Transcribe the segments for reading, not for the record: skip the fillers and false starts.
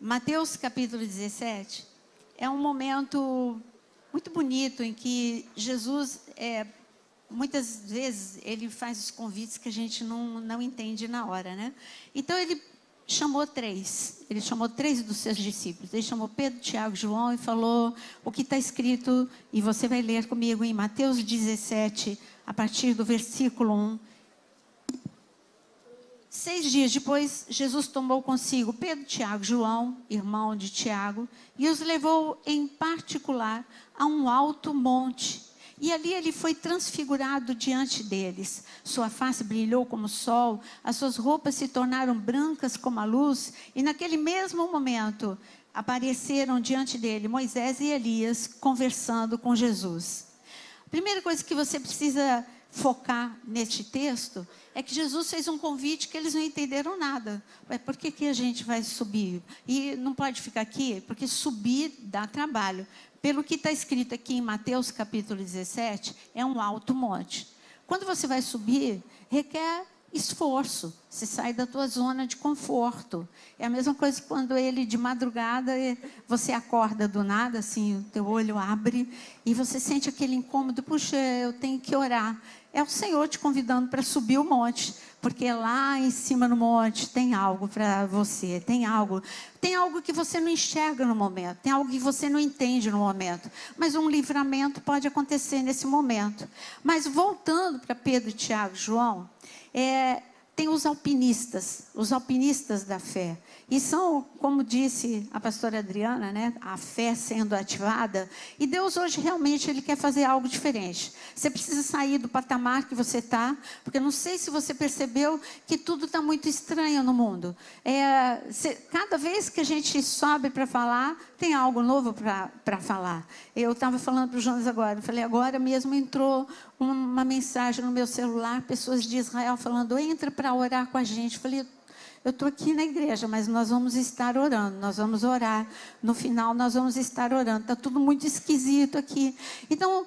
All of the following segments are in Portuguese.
Mateus capítulo 17 é um momento muito bonito em que Jesus, muitas vezes, ele faz os convites que a gente não entende na hora, né? Então, ele chamou três dos seus discípulos. Ele chamou Pedro, Tiago e João e falou o que está escrito, e você vai ler comigo em Mateus 17, a partir do versículo 1. 6 dias depois, Jesus tomou consigo Pedro, Tiago e João, irmão de Tiago, e os levou em particular a um alto monte. E ali ele foi transfigurado diante deles. Sua face brilhou como o sol, as suas roupas se tornaram brancas como a luz, e naquele mesmo momento apareceram diante dele Moisés e Elias conversando com Jesus. A primeira coisa que você precisa focar neste texto é que Jesus fez um convite que eles não entenderam nada. Por que a gente vai subir? E não pode ficar aqui, porque subir dá trabalho. Pelo que está escrito aqui em Mateus capítulo 17, é um alto monte. Quando você vai subir, requer esforço. Você sai da tua zona de conforto. É a mesma coisa que quando ele de madrugada, você acorda do nada, assim, o teu olho abre e você sente aquele incômodo. Puxa, eu tenho que orar. É o Senhor te convidando para subir o monte, porque lá em cima no monte tem algo para você, tem algo que você não enxerga no momento, tem algo que você não entende no momento, mas um livramento pode acontecer nesse momento. Mas voltando para Pedro, Tiago e João, tem os alpinistas da fé. E são, como disse a pastora Adriana, né, a fé sendo ativada. E Deus hoje realmente Ele quer fazer algo diferente. Você precisa sair do patamar que você está, porque eu não sei se você percebeu que tudo está muito estranho no mundo. Cada vez que a gente sobe para falar, tem algo novo para falar. Eu estava falando para o Jonas agora, eu falei, agora mesmo entrou uma mensagem no meu celular, pessoas de Israel falando, entra para orar com a gente. Eu falei, eu estou aqui na igreja, mas nós vamos estar orando, nós vamos orar. No final, nós vamos estar orando. Está tudo muito esquisito aqui. Então,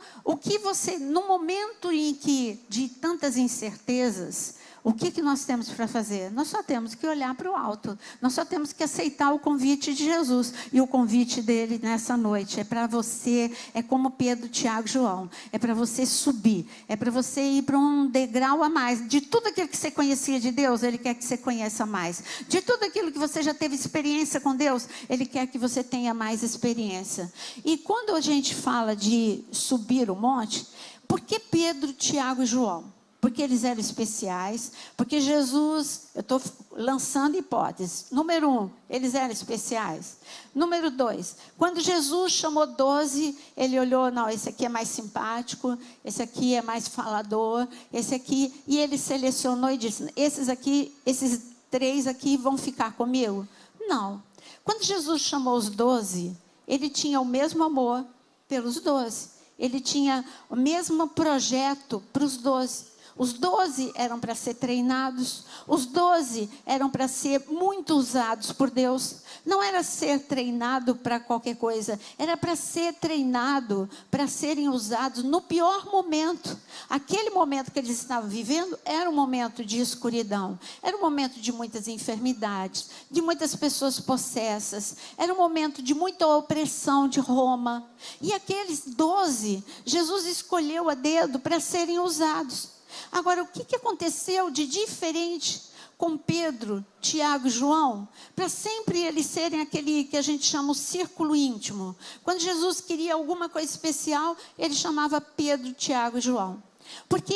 no momento em que, de tantas incertezas, o que nós temos para fazer? Nós só temos que olhar para o alto. Nós só temos que aceitar o convite de Jesus. E o convite dele nessa noite é para você, é como Pedro, Tiago e João. É para você subir. É para você ir para um degrau a mais. De tudo aquilo que você conhecia de Deus, Ele quer que você conheça mais. De tudo aquilo que você já teve experiência com Deus, Ele quer que você tenha mais experiência. E quando a gente fala de subir o monte, por que Pedro, Tiago e João? Porque eles eram especiais, porque Jesus, eu estou lançando hipóteses. Número 1, eles eram especiais. Número 2, quando Jesus chamou 12, ele olhou, não, esse aqui é mais simpático, esse aqui é mais falador, esse aqui, e ele selecionou e disse, esses 3 aqui vão ficar comigo? Não. Quando Jesus chamou os 12, ele tinha o mesmo amor pelos 12. Ele tinha o mesmo projeto para os 12. Os 12 eram para ser treinados, os 12 eram para ser muito usados por Deus. Não era ser treinado para qualquer coisa, era para ser treinado, para serem usados no pior momento. Aquele momento que eles estavam vivendo era um momento de escuridão, era um momento de muitas enfermidades, de muitas pessoas possessas, era um momento de muita opressão de Roma. E aqueles 12, Jesus escolheu a dedo para serem usados. Agora, o que aconteceu de diferente com Pedro, Tiago e João, para sempre eles serem aquele que a gente chama o círculo íntimo? Quando Jesus queria alguma coisa especial, ele chamava Pedro, Tiago e João. Porque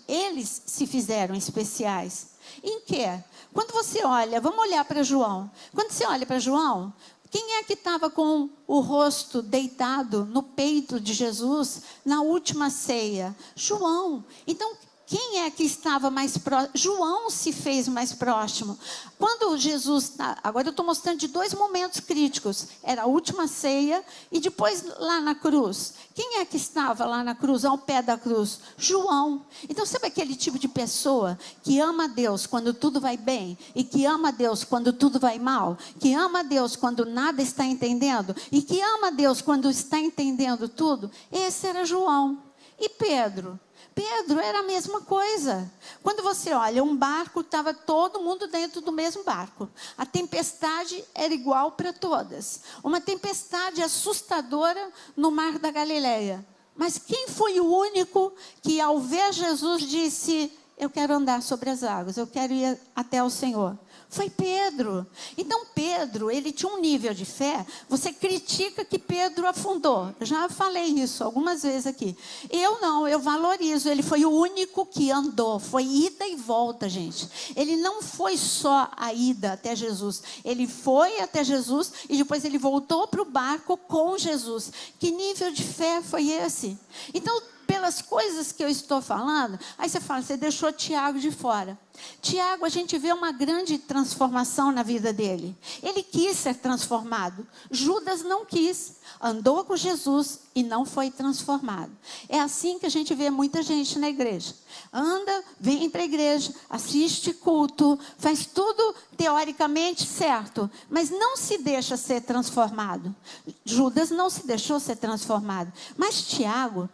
eles se fizeram especiais. Em quê? Quando você olha, vamos olhar para João. Quando você olha para João, quem é que estava com o rosto deitado no peito de Jesus na última ceia? João. Então, quem é que estava mais próximo? João se fez mais próximo. Quando Jesus... Agora eu estou mostrando de 2 momentos críticos. Era a última ceia e depois lá na cruz. Quem é que estava lá na cruz, ao pé da cruz? João. Então, sabe aquele tipo de pessoa que ama a Deus quando tudo vai bem e que ama a Deus quando tudo vai mal? Que ama a Deus quando nada está entendendo e que ama a Deus quando está entendendo tudo? Esse era João. E Pedro? Pedro era a mesma coisa. Quando você olha um barco, estava todo mundo dentro do mesmo barco. A tempestade era igual para todas. Uma tempestade assustadora no mar da Galileia. Mas quem foi o único que, ao ver Jesus, disse: eu quero andar sobre as águas, eu quero ir até o Senhor? Foi Pedro. Então Pedro, ele tinha um nível de fé. Você critica que Pedro afundou. Eu já falei isso algumas vezes aqui. Eu não, eu valorizo. Ele foi o único que andou. Foi ida e volta, gente. Ele não foi só a ida até Jesus. Ele foi até Jesus e depois ele voltou para o barco com Jesus. Que nível de fé foi esse? Então, pelas coisas que eu estou falando, aí você fala, você deixou Tiago de fora. Tiago, a gente vê uma grande transformação na vida dele. Ele quis ser transformado. Judas não quis. Andou com Jesus e não foi transformado. É assim que a gente vê muita gente na igreja. Anda, vem para a igreja, assiste culto, faz tudo teoricamente certo, mas não se deixa ser transformado. Judas não se deixou ser transformado. Mas Tiago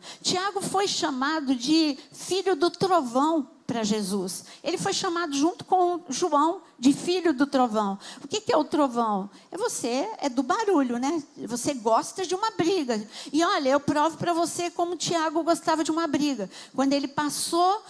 foi chamado de filho do trovão para Jesus. Ele foi chamado junto com João de filho do trovão. O que é o trovão? É do barulho, né? Você gosta de uma briga. E olha, eu provo para você como Tiago gostava de uma briga. Quando ele passou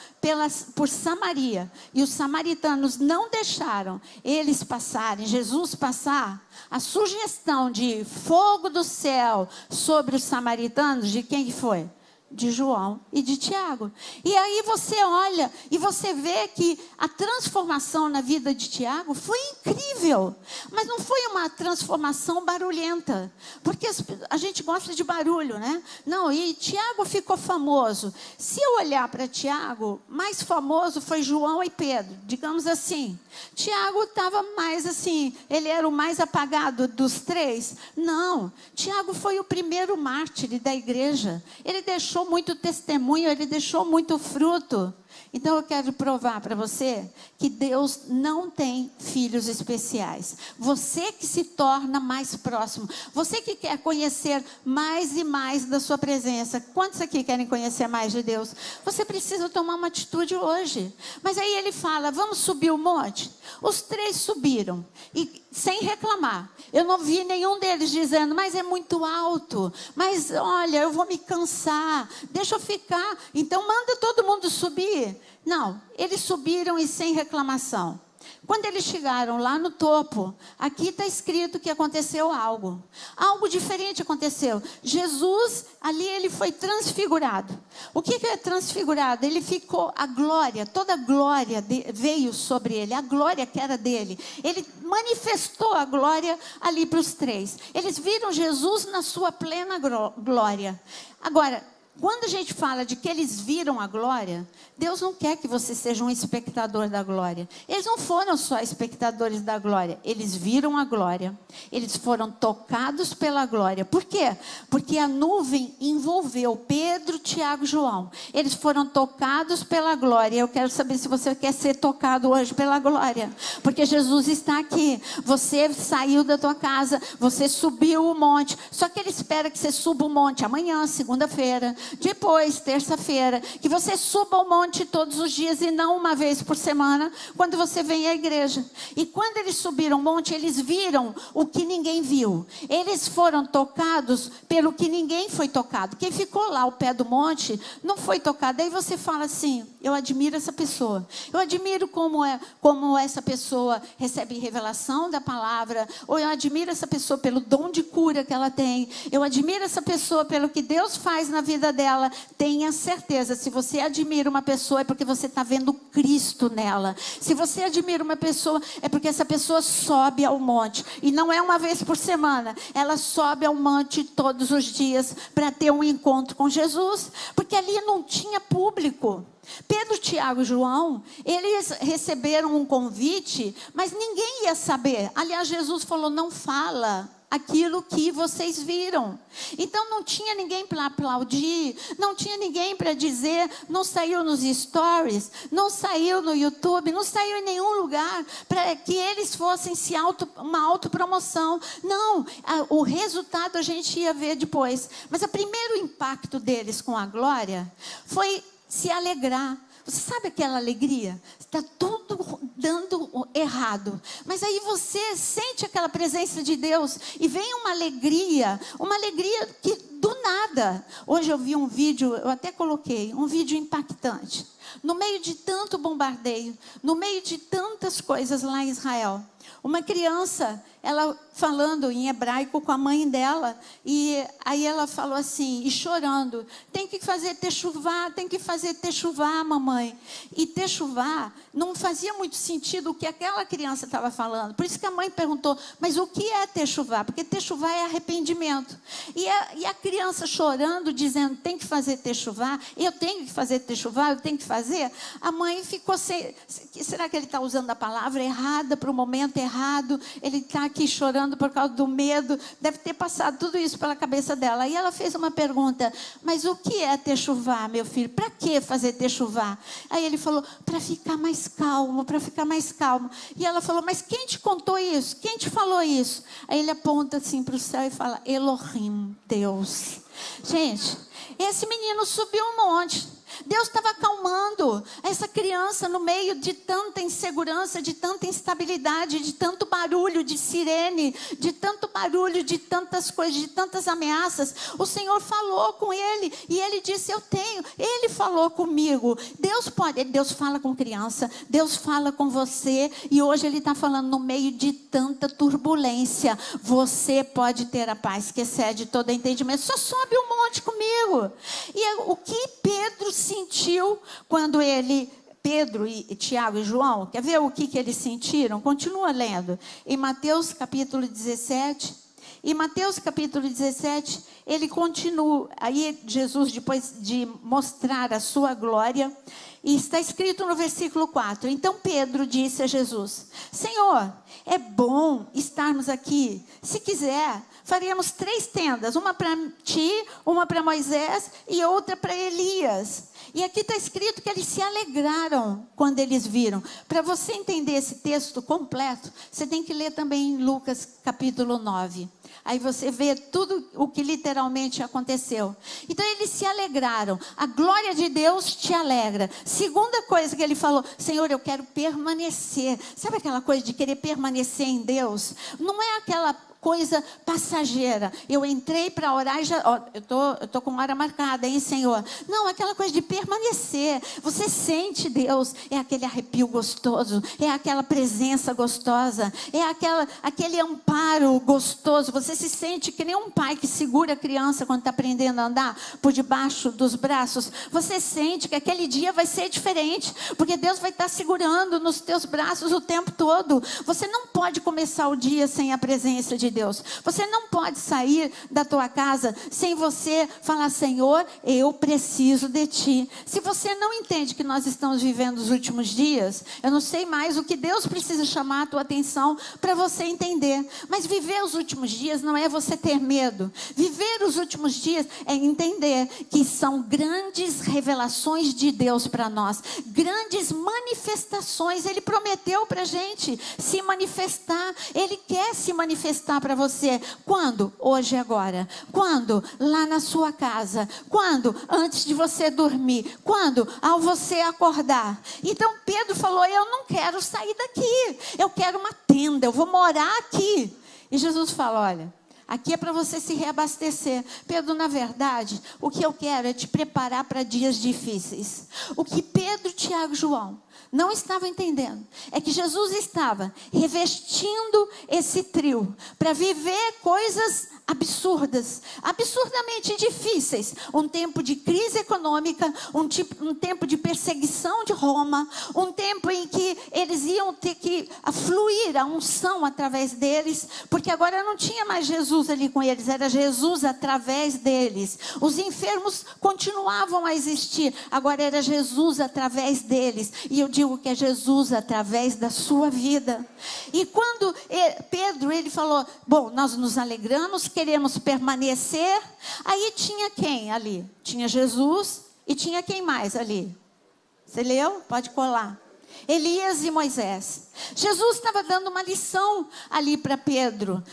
por Samaria e os samaritanos não deixaram eles passarem, Jesus passar, a sugestão de fogo do céu sobre os samaritanos, de quem que foi? De João e de Tiago. E aí você olha e você vê que a transformação na vida de Tiago foi incrível, mas não foi uma transformação barulhenta, porque a gente gosta de barulho, né? Não, e Tiago ficou famoso. Se eu olhar para Tiago, mais famoso foi João e Pedro, digamos assim. Tiago estava mais assim, ele era o mais apagado dos três. Não, Tiago foi o primeiro mártir da igreja. Ele deixou muito testemunho, ele deixou muito fruto. Então eu quero provar para você que Deus não tem filhos especiais. Você que se torna mais próximo. Você que quer conhecer mais e mais da sua presença. Quantos aqui querem conhecer mais de Deus? Você precisa tomar uma atitude hoje. Mas aí ele fala, vamos subir o monte? Os três subiram. E sem reclamar. Eu não vi nenhum deles dizendo, mas é muito alto. Mas olha, eu vou me cansar. Deixa eu ficar. Então manda todo mundo subir. Não, eles subiram e sem reclamação. Quando eles chegaram lá no topo, aqui está escrito que aconteceu algo. Algo diferente aconteceu. Jesus, ali ele foi transfigurado. O que é transfigurado? Ele ficou, a glória, toda a glória veio sobre ele. A glória que era dele. Ele manifestou a glória ali para os três. Eles viram Jesus na sua plena glória. Agora, quando a gente fala de que eles viram a glória, Deus não quer que você seja um espectador da glória. Eles não foram só espectadores da glória, eles viram a glória. Eles foram tocados pela glória. Por quê? Porque a nuvem envolveu Pedro, Tiago e João. Eles foram tocados pela glória. Eu quero saber se você quer ser tocado hoje pela glória. Porque Jesus está aqui. Você saiu da tua casa, você subiu o monte. Só que Ele espera que você suba o monte amanhã, segunda-feira. Depois, terça-feira, que você suba o monte todos os dias e não uma vez por semana, quando você vem à igreja. E quando eles subiram o monte, eles viram o que ninguém viu. Eles foram tocados pelo que ninguém foi tocado. Quem ficou lá ao pé do monte não foi tocado. Aí você fala assim, eu admiro essa pessoa. Eu admiro como essa pessoa recebe revelação da palavra. Ou eu admiro essa pessoa pelo dom de cura que ela tem. Eu admiro essa pessoa pelo que Deus faz na vida dela. Tenha certeza, se você admira uma pessoa é porque você está vendo Cristo nela. Se você admira uma pessoa é porque essa pessoa sobe ao monte. E não é uma vez por semana. Ela sobe ao monte todos os dias para ter um encontro com Jesus. Porque ali não tinha público. Pedro, Tiago e João, eles receberam um convite, mas ninguém ia saber. Aliás, Jesus falou, não fala aquilo que vocês viram. Então não tinha ninguém para aplaudir, não tinha ninguém para dizer, não saiu nos stories, não saiu no YouTube, não saiu em nenhum lugar para que eles fossem uma autopromoção. Não, o resultado a gente ia ver depois. Mas o primeiro impacto deles com a glória foi se alegrar. Você sabe aquela alegria? Está tudo dando errado. Mas aí você sente aquela presença de Deus e vem uma alegria que do nada. Hoje eu vi um vídeo, eu até coloquei, um vídeo impactante. No meio de tanto bombardeio, no meio de tantas coisas lá em Israel. Uma criança, ela falando em hebraico com a mãe dela, e aí ela falou assim, e chorando, tem que fazer techuvá, mamãe. E techuvá não fazia muito sentido o que aquela criança estava falando. Por isso que a mãe perguntou, mas o que é techuvá? Porque techuvá é arrependimento. E a criança chorando, dizendo, tem que fazer techuvá, eu tenho que fazer techuvá, eu tenho que fazer. A mãe ficou sem, será que ele está usando a palavra errada para o momento errado? Ele está aqui chorando por causa do medo, deve ter passado tudo isso pela cabeça dela. E ela fez uma pergunta, mas o que é techuvá, meu filho? Para que fazer techuvá? Aí ele falou, para ficar mais calmo, para ficar mais calmo. E ela falou, mas quem te contou isso? Quem te falou isso? Aí ele aponta assim para o céu e fala, Elohim, Deus. Gente, esse menino subiu um monte. Deus estava acalmando essa criança no meio de tanta insegurança, de tanta instabilidade, de tanto barulho de sirene, de tanto barulho, de tantas coisas, de tantas ameaças. O Senhor falou com ele e ele disse, eu tenho. Ele falou comigo. Deus fala com criança, Deus fala com você e hoje Ele está falando no meio de tanta turbulência. Você pode ter a paz que excede todo entendimento. Só sobe um monte comigo. E o que Pedro sentiu quando Pedro e Tiago e João, quer ver o que eles sentiram? Continua lendo. Em Mateus capítulo 17, ele continua, aí Jesus, depois de mostrar a sua glória, e está escrito no versículo 4, então Pedro disse a Jesus, Senhor, é bom estarmos aqui, se quiser, faremos 3 tendas, uma para ti, uma para Moisés e outra para Elias. E aqui está escrito que eles se alegraram quando eles viram. Para você entender esse texto completo, você tem que ler também em Lucas capítulo 9. Aí você vê tudo o que literalmente aconteceu. Então eles se alegraram. A glória de Deus te alegra. Segunda coisa que ele falou, Senhor, eu quero permanecer. Sabe aquela coisa de querer permanecer em Deus? Não é aquela coisa passageira. Eu entrei para orar e já, eu tô com hora marcada, hein, Senhor? Não, aquela coisa de permanecer. Você sente Deus, é aquele arrepio gostoso, é aquela presença gostosa, é aquele amparo gostoso. Você se sente que nem um pai que segura a criança quando está aprendendo a andar por debaixo dos braços. Você sente que aquele dia vai ser diferente, porque Deus vai estar segurando nos teus braços o tempo todo. Você não pode começar o dia sem a presença de Deus. Você não pode sair da tua casa sem você falar, Senhor, eu preciso de ti. Se você não entende que nós estamos vivendo os últimos dias, eu não sei mais o que Deus precisa chamar a tua atenção para você entender. Mas viver os últimos dias não é você ter medo. Viver os últimos dias é entender que são grandes revelações de Deus para nós. Grandes manifestações. Ele prometeu para a gente se manifestar. Ele quer se manifestar para você. Quando? Hoje e agora. Quando? Lá na sua casa. Quando? Antes de você dormir. Quando? Ao você acordar. Então Pedro falou, eu não quero sair daqui. Eu quero uma tenda, eu vou morar aqui. E Jesus fala, olha, aqui é para você se reabastecer. Pedro, na verdade, o que eu quero é te preparar para dias difíceis. O que Pedro, Tiago e João não estavam entendendo é que Jesus estava revestindo esse trio para viver coisas absurdamente difíceis. Um tempo de crise econômica, um tempo de perseguição de Roma, um tempo em que eles iam ter que fluir a unção através deles, porque agora não tinha mais Jesus ali com eles, era Jesus através deles. Os enfermos continuavam a existir, agora era Jesus através deles. E eu digo que é Jesus através da sua vida. E quando Pedro, ele falou, bom, nós nos alegramos, queremos permanecer. Aí tinha quem ali? Tinha Jesus e tinha quem mais ali? Você leu? Pode colar. Elias e Moisés. Jesus estava dando uma lição ali para Pedro,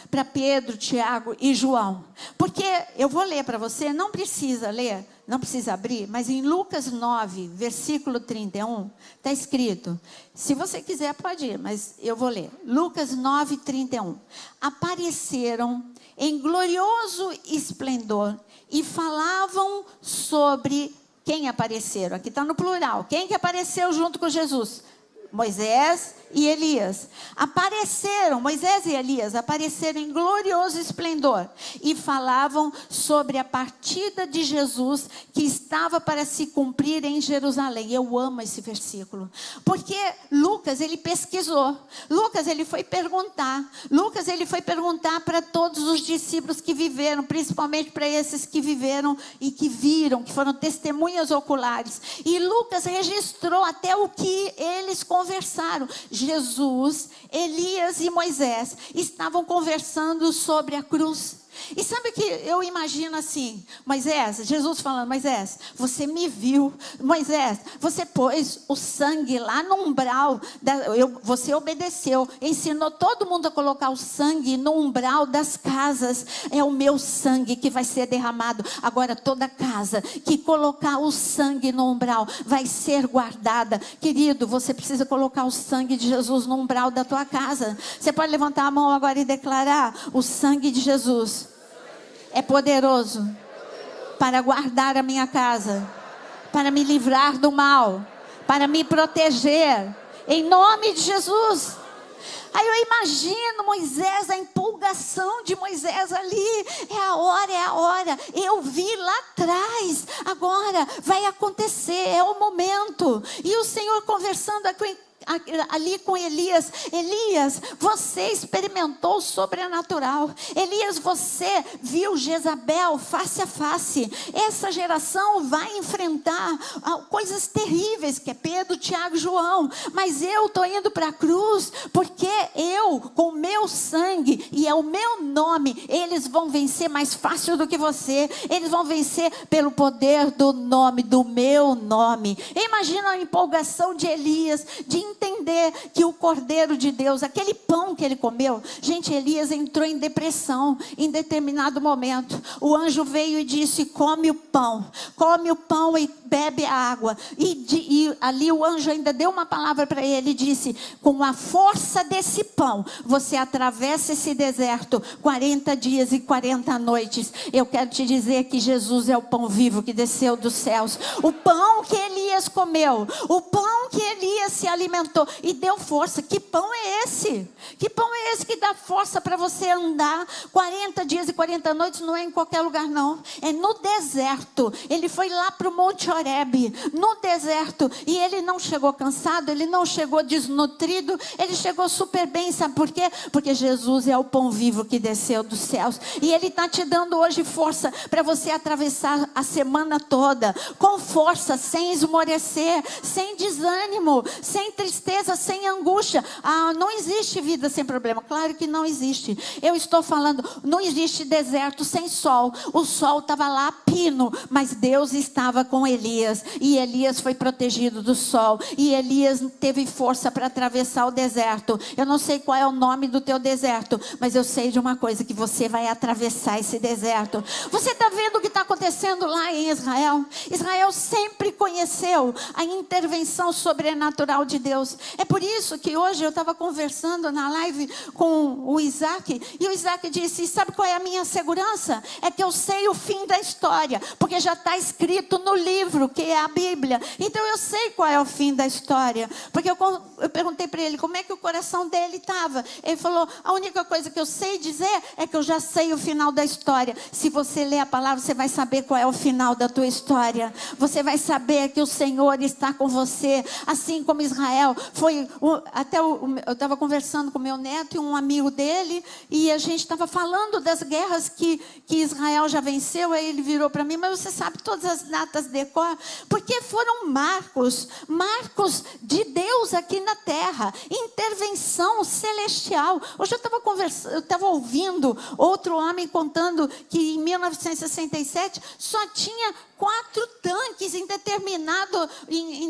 Tiago e João. Porque eu vou ler para você, não precisa ler, não precisa abrir, mas em Lucas 9, versículo 31, está escrito. Se você quiser pode ir, mas eu vou ler. Lucas 9, 31. Apareceram em glorioso esplendor e falavam sobre quem apareceram. Aqui está no plural. Quem que apareceu junto com Jesus? Moisés e Elias. Apareceram, Moisés e Elias apareceram em glorioso esplendor e falavam sobre a partida de Jesus que estava para se cumprir em Jerusalém. Eu amo esse versículo, porque Lucas, ele pesquisou, Lucas, ele foi perguntar para todos os discípulos que viveram, principalmente para esses que viveram e que viram, que foram testemunhas oculares, e Lucas registrou até o que eles conversaram. Jesus, Elias e Moisés estavam conversando sobre a cruz. E sabe que eu imagino assim, Moisés, Jesus falando, Moisés, você me viu, Moisés, você pôs o sangue lá no umbral, você obedeceu, ensinou todo mundo a colocar o sangue no umbral das casas, é o meu sangue que vai ser derramado. Agora toda casa que colocar o sangue no umbral vai ser guardada. Querido, você precisa colocar o sangue de Jesus no umbral da tua casa. Você pode levantar a mão agora e declarar: o sangue de Jesus é poderoso para guardar a minha casa, para me livrar do mal, para me proteger, em nome de Jesus. Aí eu imagino Moisés, a empolgação de Moisés ali, é a hora, eu vi lá atrás, agora vai acontecer, é o momento. E o Senhor conversando ali com Elias: Elias, você experimentou o sobrenatural. Elias, você viu Jezabel face a face. Essa geração vai enfrentar coisas terríveis, que é Pedro, Tiago e João, mas eu estou indo para a cruz, porque eu, com o meu sangue e é o meu nome, eles vão vencer mais fácil do que você. Eles vão vencer pelo poder do nome, do meu nome. Imagina a empolgação de Elias, de entender que o Cordeiro de Deus, aquele pão que ele comeu, gente, Elias entrou em depressão em determinado momento. O anjo veio e disse: come o pão e bebe a água. E ali o anjo ainda deu uma palavra para ele e disse: com a força desse pão, você atravessa esse deserto 40 dias e 40 noites. Eu quero te dizer que Jesus é o pão vivo que desceu dos céus. O pão que Elias comeu, o pão que Elias se alimentou e deu força. Que pão é esse? Que pão é esse que dá força para você andar 40 dias e 40 noites? Não é em qualquer lugar não, é no deserto. Ele foi lá para o Monte Horebe, no deserto, e ele não chegou cansado, ele não chegou desnutrido, ele chegou super bem. Sabe por quê? Porque Jesus é o pão vivo que desceu dos céus, e ele está te dando hoje força para você atravessar a semana toda com força, sem esmorecer, sem desânimo, sem tristeza, sem angústia. Não existe vida sem problema, claro que não existe. Eu estou falando, não existe deserto sem sol. O sol estava lá, pino, mas Deus estava com Elias, e Elias foi protegido do sol, e Elias teve força para atravessar o deserto. Eu não sei qual é o nome do teu deserto, mas eu sei de uma coisa, que você vai atravessar esse deserto. Você está vendo o que está acontecendo lá em Israel? Israel sempre conheceu a intervenção sobrenatural de Deus. É por isso que hoje eu estava conversando na live com o Isaac, e o Isaac disse: sabe qual é a minha segurança? É que eu sei o fim da história, porque já está escrito no livro, que é a Bíblia. Então eu sei qual é o fim da história, porque eu perguntei para ele como é que o coração dele estava. Ele falou: a única coisa que eu sei dizer é que eu já sei o final da história. Se você ler a palavra, você vai saber qual é o final da tua história. Você vai saber que o Senhor está com você, assim como Israel foi. Eu estava conversando com meu neto e um amigo dele, e a gente estava falando das guerras que Israel já venceu. Aí ele virou para mim: mas você sabe todas as datas de cor? Porque foram marcos de Deus aqui na terra, intervenção celestial. Hoje eu estava ouvindo outro homem contando que em 1967 só tinha 4 tanques em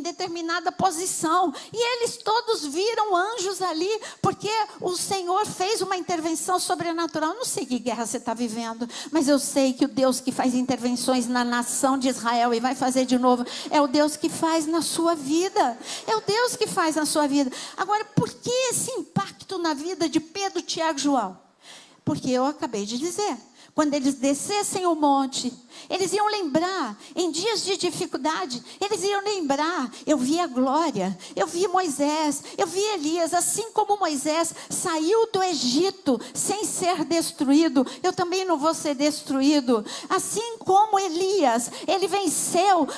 determinada posição. E eles todos viram anjos ali, porque o Senhor fez uma intervenção sobrenatural. Não sei que guerra você está vivendo, mas eu sei que o Deus que faz intervenções na nação de Israel e vai fazer de novo, é o Deus que faz na sua vida. É o Deus que faz na sua vida. Agora, por que esse impacto na vida de Pedro, Tiago e João? Porque eu acabei de dizer, quando eles descessem o monte, eles iam lembrar, em dias de dificuldade, eles iam lembrar, eu vi a glória, eu vi Moisés, eu vi Elias, assim como Moisés saiu do Egito sem ser destruído, eu também não vou ser destruído. Assim como Elias, ele venceu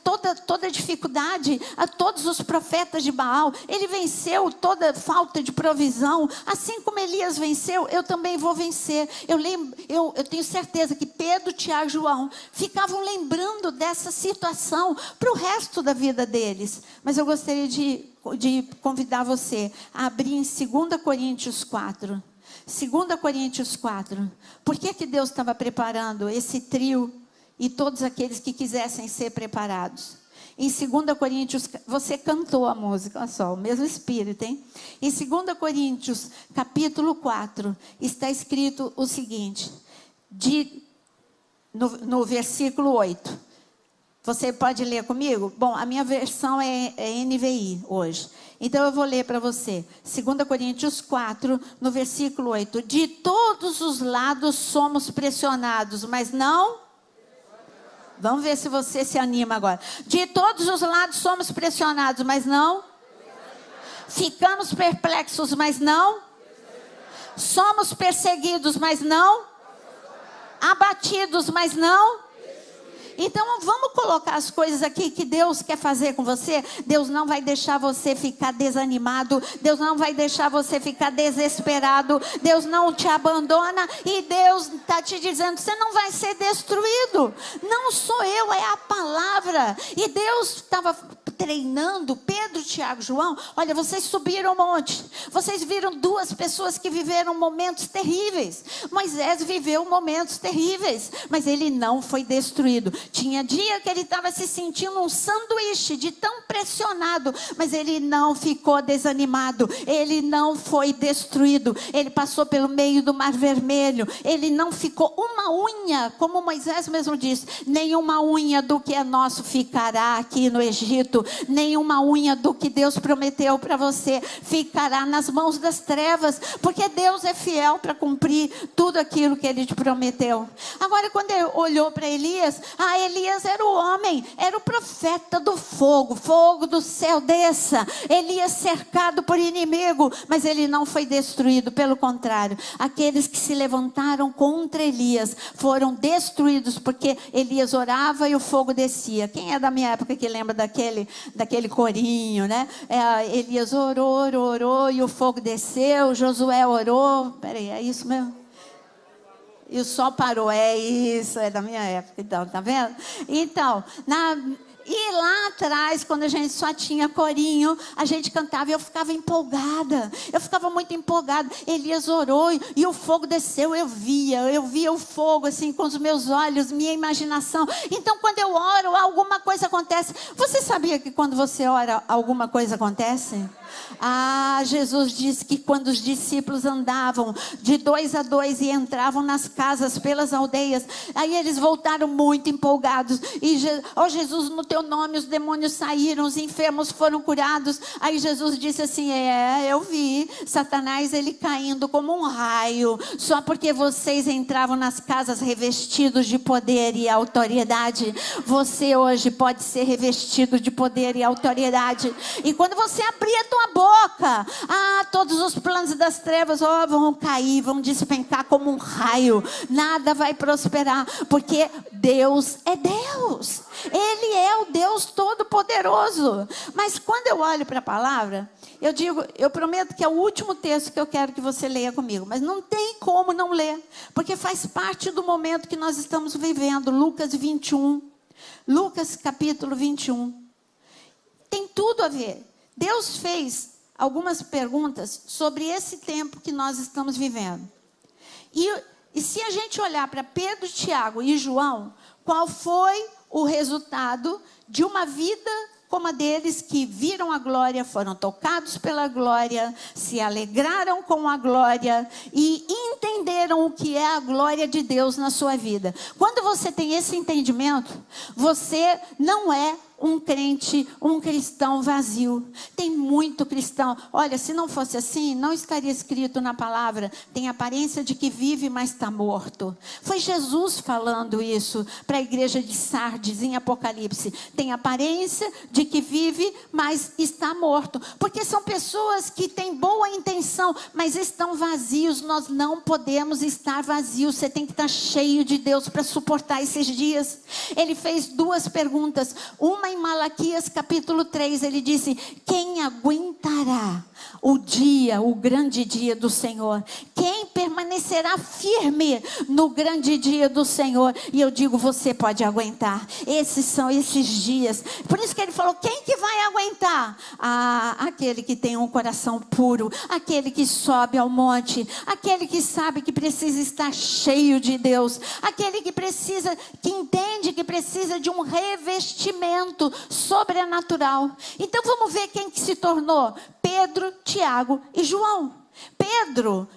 toda dificuldade, a todos os profetas de Baal, ele venceu toda falta de provisão, assim como Elias venceu, eu também vou vencer. Eu tenho certeza que Pedro, Tiago e João ficavam lembrando dessa situação para o resto da vida deles. Mas eu gostaria de convidar você a abrir em 2 Coríntios 4. 2 Coríntios 4. Por que Deus estava preparando esse trio e todos aqueles que quisessem ser preparados? Em 2 Coríntios, você cantou a música, olha só, o mesmo espírito, hein? Em 2 Coríntios, capítulo 4, está escrito o seguinte, no versículo 8. Você pode ler comigo? Bom, a minha versão é NVI hoje. Então eu vou ler para você. 2 Coríntios 4, no versículo 8. De todos os lados somos pressionados, mas não... Vamos ver se você se anima agora. De todos os lados somos pressionados, mas não... Ficamos perplexos, mas não... Somos perseguidos, mas não... Abatidos, mas não... Então vamos colocar as coisas aqui que Deus quer fazer com você. Deus não vai deixar você ficar desanimado. Deus não vai deixar você ficar desesperado. Deus não te abandona. E Deus está te dizendo, você não vai ser destruído. Não sou eu, é a palavra. E Deus estava treinando Pedro, Tiago e João. Olha, vocês subiram o monte. Vocês viram 2 pessoas que viveram momentos terríveis. Moisés viveu momentos terríveis, mas ele não foi destruído. Tinha dia que ele estava se sentindo um sanduíche de tão pressionado, mas ele não ficou desanimado, ele não foi destruído, ele passou pelo meio do Mar Vermelho, ele não ficou uma unha, como Moisés mesmo disse, nenhuma unha do que é nosso ficará aqui no Egito, nenhuma unha do que Deus prometeu para você ficará nas mãos das trevas, porque Deus é fiel para cumprir tudo aquilo que ele te prometeu. Agora, quando ele olhou para Elias, Elias era o homem, era o profeta do fogo, fogo do céu desça. Elias cercado por inimigo, mas ele não foi destruído, pelo contrário, aqueles que se levantaram contra Elias foram destruídos, porque Elias orava e o fogo descia. Quem é da minha época que lembra daquele corinho, né? Elias orou e o fogo desceu, Josué orou, peraí, é isso mesmo? E o sol parou, é isso, é da minha época, então, tá vendo? Então, e lá atrás, quando a gente só tinha corinho, a gente cantava e eu ficava empolgada, eu ficava muito empolgada. Elias orou e o fogo desceu, eu via o fogo assim com os meus olhos, minha imaginação. Então, quando eu oro, alguma coisa acontece. Você sabia que quando você ora, alguma coisa acontece? Jesus disse que quando os discípulos andavam de 2 a 2 e entravam nas casas pelas aldeias, aí eles voltaram muito empolgados e Jesus, no teu nome os demônios saíram, os enfermos foram curados. Aí Jesus disse assim, eu vi Satanás, ele caindo como um raio, só porque vocês entravam nas casas revestidos de poder e autoridade. Você hoje pode ser revestido de poder e autoridade, e quando você abrir a tua boca, todos os planos das trevas vão cair, vão despencar como um raio, nada vai prosperar, porque Deus é Deus, Ele é o Deus Todo-Poderoso. Mas quando eu olho para a palavra, eu prometo que é o último texto que eu quero que você leia comigo, mas não tem como não ler, porque faz parte do momento que nós estamos vivendo. Lucas 21, Lucas capítulo 21, tem tudo a ver. Deus fez algumas perguntas sobre esse tempo que nós estamos vivendo. E se a gente olhar para Pedro, Tiago e João, qual foi o resultado de uma vida como a deles, que viram a glória, foram tocados pela glória, se alegraram com a glória e entenderam o que é a glória de Deus na sua vida. Quando você tem esse entendimento, você não é um crente, um cristão vazio. Tem muito cristão. Olha, se não fosse assim, não estaria escrito na palavra: tem aparência de que vive, mas está morto. Foi Jesus falando isso para a igreja de Sardes, em Apocalipse. Tem aparência de que vive, mas está morto. Porque são pessoas que têm boa intenção, mas estão vazios. Nós não podemos estar vazios. Você tem que estar cheio de Deus para suportar esses dias. Ele fez 2 perguntas. Uma em Malaquias capítulo 3, ele disse: quem aguentará o grande dia do Senhor? Quem permanecerá firme no grande dia do Senhor? E eu digo, você pode aguentar. Esses são esses dias. Por isso que ele falou: quem que vai aguentar? Aquele que tem um coração puro, aquele que sobe ao monte, aquele que sabe que precisa estar cheio de Deus, aquele que entende que precisa de um revestimento sobrenatural. Então vamos ver quem que se tornou: Pedro, Tiago e João. Pedro,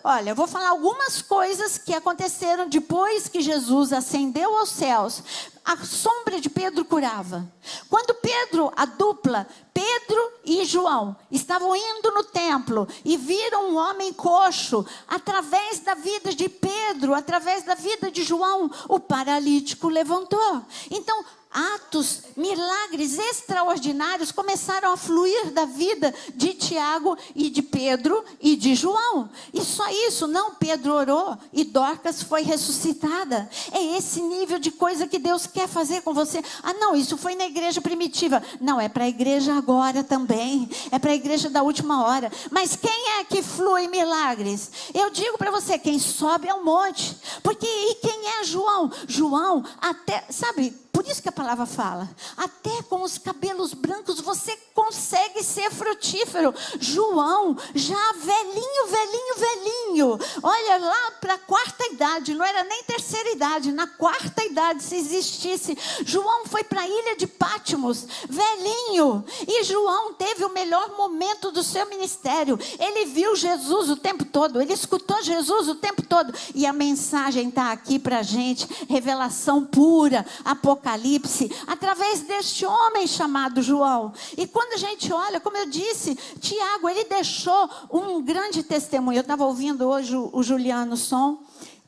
olha, eu vou falar algumas coisas que aconteceram depois que Jesus ascendeu aos céus. A sombra de Pedro curava. Quando Pedro, a dupla, Pedro e João, estavam indo no templo e viram um homem coxo, através da vida de Pedro, através da vida de João, o paralítico levantou. Então, atos, milagres extraordinários começaram a fluir da vida de Tiago e de Pedro e de João. E só isso, não, Pedro orou e Dorcas foi ressuscitada. É esse nível de coisa que Deus quer fazer com você. Não, isso foi na igreja primitiva. Não, é para a igreja agora também. É para a igreja da última hora. Mas quem é que flui milagres? Eu digo para você, quem sobe ao monte. Porque, e quem é João? João, até, sabe... Por isso que a palavra fala, até com os cabelos brancos você consegue ser frutífero. João, já velhinho, olha lá para a 4ª idade, não era nem 3ª idade, na 4ª idade, se existisse. João foi para a ilha de Patmos, velhinho, e João teve o melhor momento do seu ministério. Ele viu Jesus o tempo todo, ele escutou Jesus o tempo todo, e a mensagem está aqui para a gente, revelação pura, Apocalipse, através deste homem chamado João. E quando a gente olha, como eu disse, Tiago, ele deixou um grande testemunho. Eu estava ouvindo hoje o Juliano Som,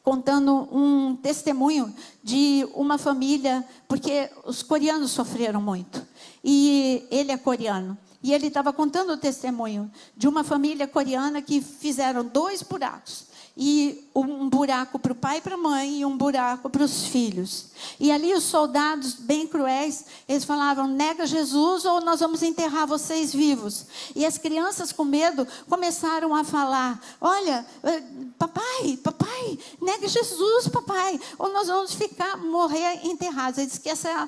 contando um testemunho de uma família, porque os coreanos sofreram muito, e ele é coreano, e ele estava contando o testemunho de uma família coreana que fizeram 2 buracos, e um buraco para o pai e para a mãe, e um buraco para os filhos. E ali os soldados, bem cruéis, eles falavam: nega Jesus ou nós vamos enterrar vocês vivos. E as crianças, com medo, começaram a falar: olha, papai, nega Jesus, papai, ou nós vamos morrer enterrados. Ele disse que essa é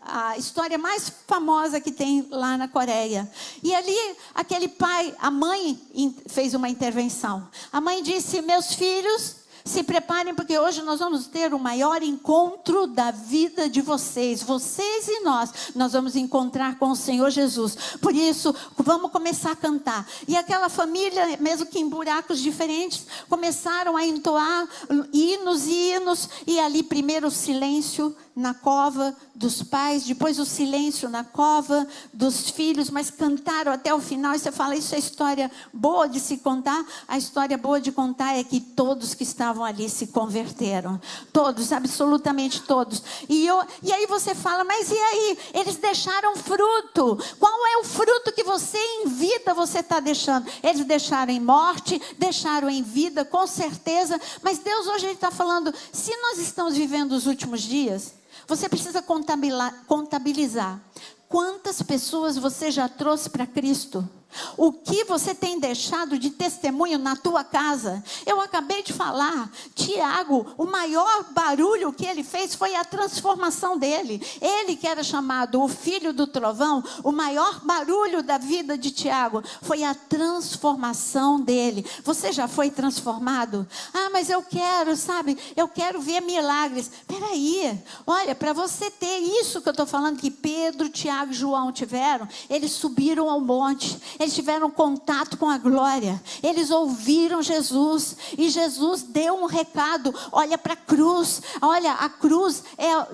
a história mais famosa que tem lá na Coreia. E ali, aquele pai, a mãe fez uma intervenção. A mãe disse: meus filhos, se preparem, porque hoje nós vamos ter o maior encontro da vida de vocês e nós vamos encontrar com o Senhor Jesus. Por isso, vamos começar a cantar. E aquela família, mesmo que em buracos diferentes, começaram a entoar hinos, e ali primeiro o silêncio na cova dos pais, depois o silêncio na cova dos filhos, mas cantaram até o final. E você fala: isso é história boa de se contar? A história boa de contar é que todos que estavam ali se converteram, todos, absolutamente todos. E aí você fala: mas e aí? Eles deixaram fruto. Qual é o fruto que você em vida você está deixando? Eles deixaram em morte, deixaram em vida, com certeza. Mas Deus hoje está falando: se nós estamos vivendo os últimos dias, você precisa contabilizar quantas pessoas você já trouxe para Cristo. O que você tem deixado de testemunho na tua casa? Eu acabei de falar, Tiago, o maior barulho que ele fez foi a transformação dele. Ele que era chamado o filho do trovão, o maior barulho da vida de Tiago foi a transformação dele. Você já foi transformado? Ah, mas eu quero, sabe? Eu quero ver milagres. Peraí, olha, para você ter isso que eu estou falando, que Pedro, Tiago e João tiveram, eles subiram ao monte, eles tiveram contato com a glória, eles ouviram Jesus, e Jesus deu um recado, olha para a cruz, olha, a cruz,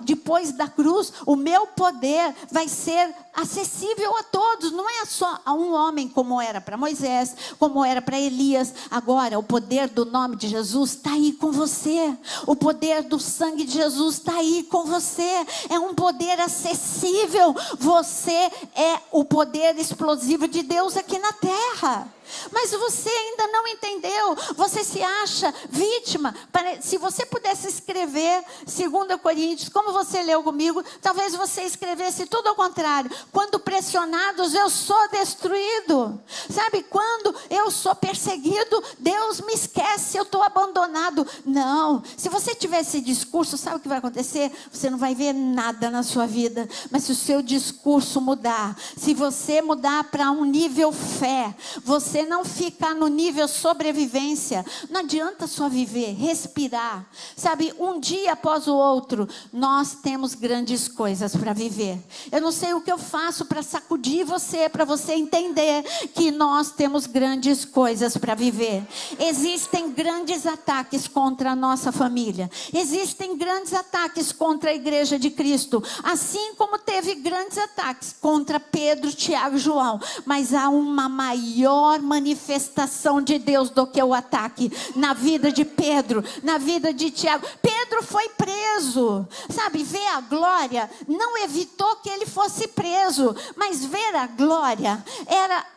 depois da cruz, o meu poder vai ser acessível a todos, não é só a um homem, como era para Moisés, como era para Elias. Agora o poder do nome de Jesus está aí com você, o poder do sangue de Jesus está aí com você, é um poder acessível, você é o poder explosivo de Deus aqui na terra. Mas você ainda não entendeu, você se acha vítima. Se você pudesse escrever 2 Coríntios, como você leu comigo, talvez você escrevesse tudo ao contrário. Quando pressionados, eu sou destruído. Sabe, quando eu sou perseguido, Deus me esquece, eu estou abandonado. Não, se você tiver esse discurso, sabe o que vai acontecer? Você não vai ver nada na sua vida. Mas se o seu discurso mudar, se você mudar para um nível fé, você não ficar no nível sobrevivência, não adianta só viver, respirar, sabe, um dia após o outro. Nós temos grandes coisas para viver. Eu não sei o que eu faço para sacudir você, para você entender que nós temos grandes coisas para viver. Existem grandes ataques contra a nossa família, existem grandes ataques contra a igreja de Cristo, assim como teve grandes ataques contra Pedro, Tiago e João, mas há uma maior manifestação de Deus do que o ataque na vida de Pedro, na vida de Tiago. Pedro foi preso, sabe, ver a glória não evitou que ele fosse preso, mas ver a glória,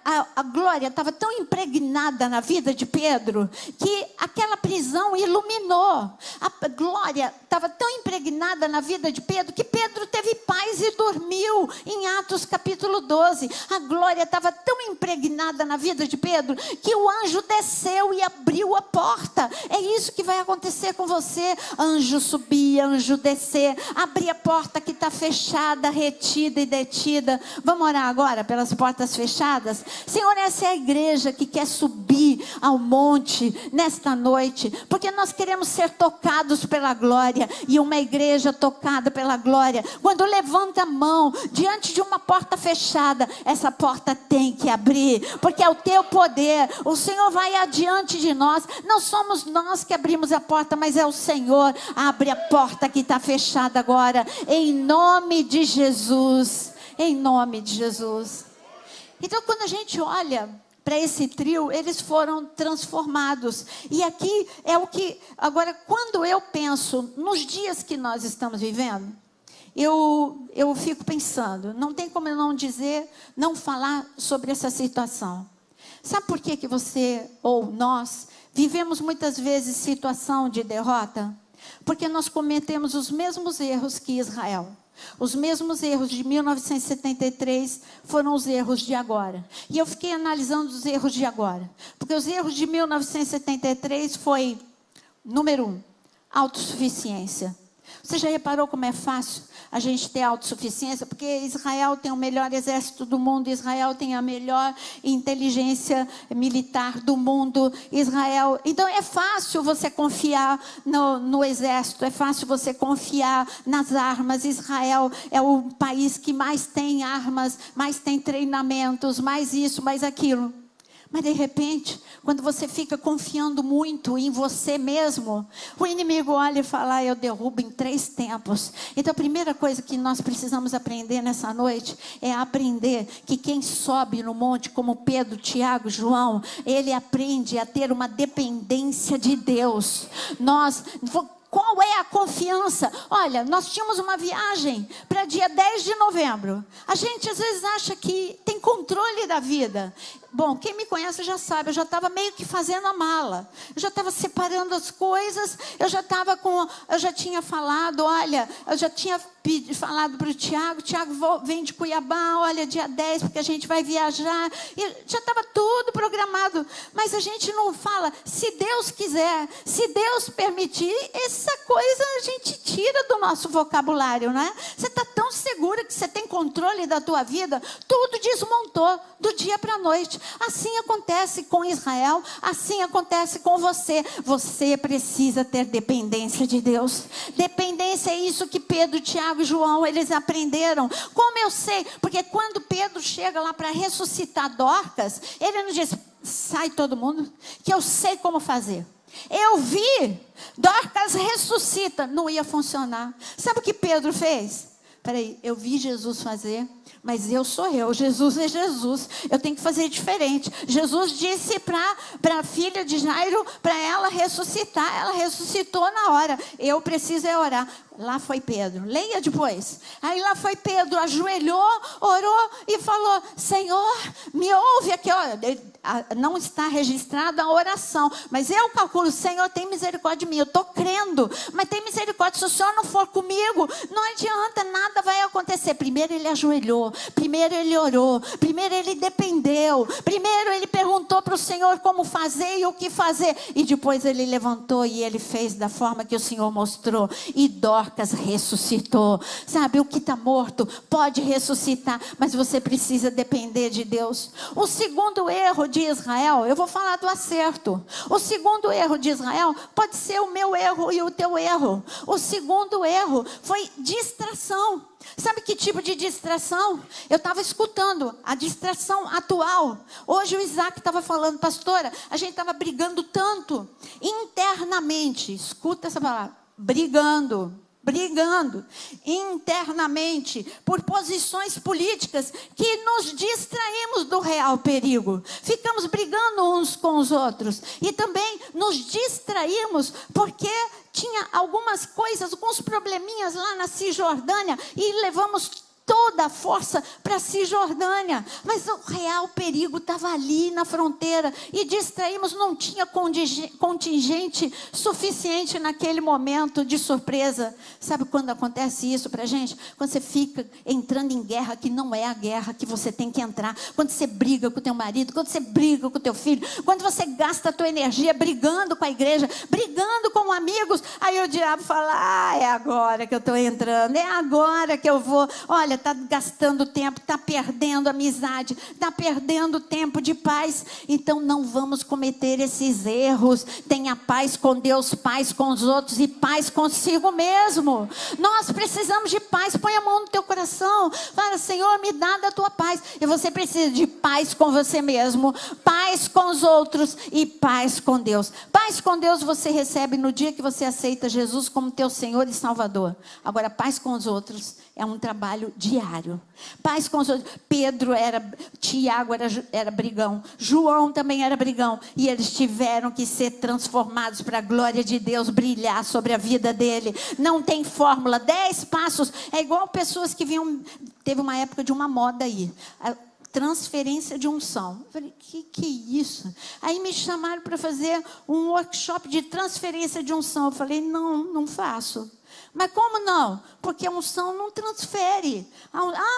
a glória estava tão impregnada na vida de Pedro, que aquela prisão iluminou. A glória estava tão impregnada na vida de Pedro, que Pedro teve paz e dormiu, em Atos capítulo 12, a glória estava tão impregnada na vida de Pedro, que o anjo desceu e abriu a porta. É isso que vai acontecer com você, anjo subir, anjo descer, abrir a porta que está fechada, retida e detida. Vamos orar agora pelas portas fechadas? Senhor, essa é a igreja que quer subir ao monte nesta noite, porque nós queremos ser tocados pela glória, e uma igreja tocada pela glória, quando levanta a mão diante de uma porta fechada, essa porta tem que abrir, porque é o teu poder. O Senhor vai adiante de nós, não somos nós que abrimos a porta, mas é o Senhor. Abre a porta que está fechada agora, em nome de Jesus, em nome de Jesus. Então, quando a gente olha para esse trio, eles foram transformados. E aqui é o que, agora, quando eu penso nos dias que nós estamos vivendo, eu fico pensando, não tem como eu não falar sobre essa situação. Sabe por que você ou nós vivemos muitas vezes situação de derrota? Porque nós cometemos os mesmos erros que Israel. Os mesmos erros de 1973 foram os erros de agora. E eu fiquei analisando os erros de agora. Porque os erros de 1973 foi, número 1, autossuficiência. Você já reparou como é fácil a gente ter autossuficiência? Porque Israel tem o melhor exército do mundo, Israel tem a melhor inteligência militar do mundo, Israel... Então é fácil você confiar no exército, é fácil você confiar nas armas. Israel é o país que mais tem armas, mais tem treinamentos, mais isso, mais aquilo. Mas de repente, quando você fica confiando muito em você mesmo, o inimigo olha e fala, eu derrubo em 3 tempos. Então a primeira coisa que nós precisamos aprender nessa noite, é aprender que quem sobe no monte, como Pedro, Tiago, João, ele aprende a ter uma dependência de Deus. Qual é a confiança? Olha, nós tínhamos uma viagem para dia 10 de novembro. A gente às vezes acha que tem tem controle da vida. Bom, quem me conhece já sabe, eu já estava meio que fazendo a mala. Eu já estava separando as coisas, eu já tinha falado, olha, eu já tinha falado para o Tiago, vem de Cuiabá, olha, dia 10, porque a gente vai viajar. E já estava tudo programado. Mas a gente não fala, se Deus quiser, se Deus permitir, essa coisa a gente tira do nosso vocabulário, né? Você está tão segura que você tem controle da tua vida, tudo desmontou do dia para a noite. Assim acontece com Israel, assim acontece com você. Você precisa ter dependência de Deus. Dependência é isso que Pedro, Tiago e João, eles aprenderam. Como eu sei? Porque quando Pedro chega lá para ressuscitar Dorcas, ele não diz, sai todo mundo, que eu sei como fazer. Eu vi, Dorcas ressuscita, não ia funcionar. Sabe o que Pedro fez? Peraí, eu vi Jesus fazer, mas eu sou eu, Jesus é Jesus, eu tenho que fazer diferente. Jesus disse para a filha de Jairo, para ela ressuscitar, ela ressuscitou na hora, eu preciso orar. Lá foi Pedro, leia depois. Aí lá foi Pedro, ajoelhou, orou e falou, Senhor, me ouve aqui, olha, não está registrada a oração, mas eu calculo, Senhor, tem misericórdia de mim, eu estou crendo, mas tem misericórdia, se o Senhor não for comigo, não adianta, nada vai acontecer. Primeiro ele ajoelhou, primeiro ele orou, primeiro ele dependeu, primeiro ele perguntou para o Senhor como fazer e o que fazer, e depois ele levantou e ele fez da forma que o Senhor mostrou, e Dorcas ressuscitou. Sabe, o que está morto pode ressuscitar, mas você precisa depender de Deus. O segundo erro de Israel, eu vou falar do acerto. O segundo erro de Israel pode ser o meu erro e o teu erro. O segundo erro foi distração. Sabe que tipo de distração? Eu estava escutando a distração atual. Hoje o Isaac estava falando, pastora, a gente estava brigando tanto internamente. Escuta essa palavra, brigando internamente por posições políticas que nos distraímos do real perigo. Ficamos brigando uns com os outros e também nos distraímos porque tinha algumas coisas, alguns probleminhas lá na Cisjordânia e levamos toda a força para Cisjordânia, mas o real perigo estava ali na fronteira e distraímos, não tinha contingente suficiente naquele momento de surpresa. Sabe quando acontece isso para a gente? Quando você fica entrando em guerra que não é a guerra que você tem que entrar, quando você briga com o teu marido, quando você briga com o teu filho, quando você gasta a tua energia brigando com a igreja, brigando com amigos, aí o diabo fala, é agora que eu estou entrando, é agora que eu vou, olha, está gastando tempo, está perdendo amizade, está perdendo tempo de paz. Então não vamos cometer esses erros. Tenha paz com Deus, paz com os outros e paz consigo mesmo. Nós precisamos de paz. Põe a mão no teu coração, fala, Senhor, me dá da tua paz. E você precisa de paz com você mesmo, paz com os outros e paz com Deus. Paz com Deus você recebe no dia que você aceita Jesus como teu Senhor e Salvador. Agora, paz com os outros é um trabalho diário. Paz com os outros. Tiago era brigão. João também era brigão. E eles tiveram que ser transformados para a glória de Deus brilhar sobre a vida dele. Não tem fórmula. 10 passos. É igual pessoas que vinham... Teve uma época de uma moda aí. Transferência de unção. Eu falei, que é isso? Aí me chamaram para fazer um workshop de transferência de unção. Eu falei, não faço. Mas como não? Porque a unção não transfere.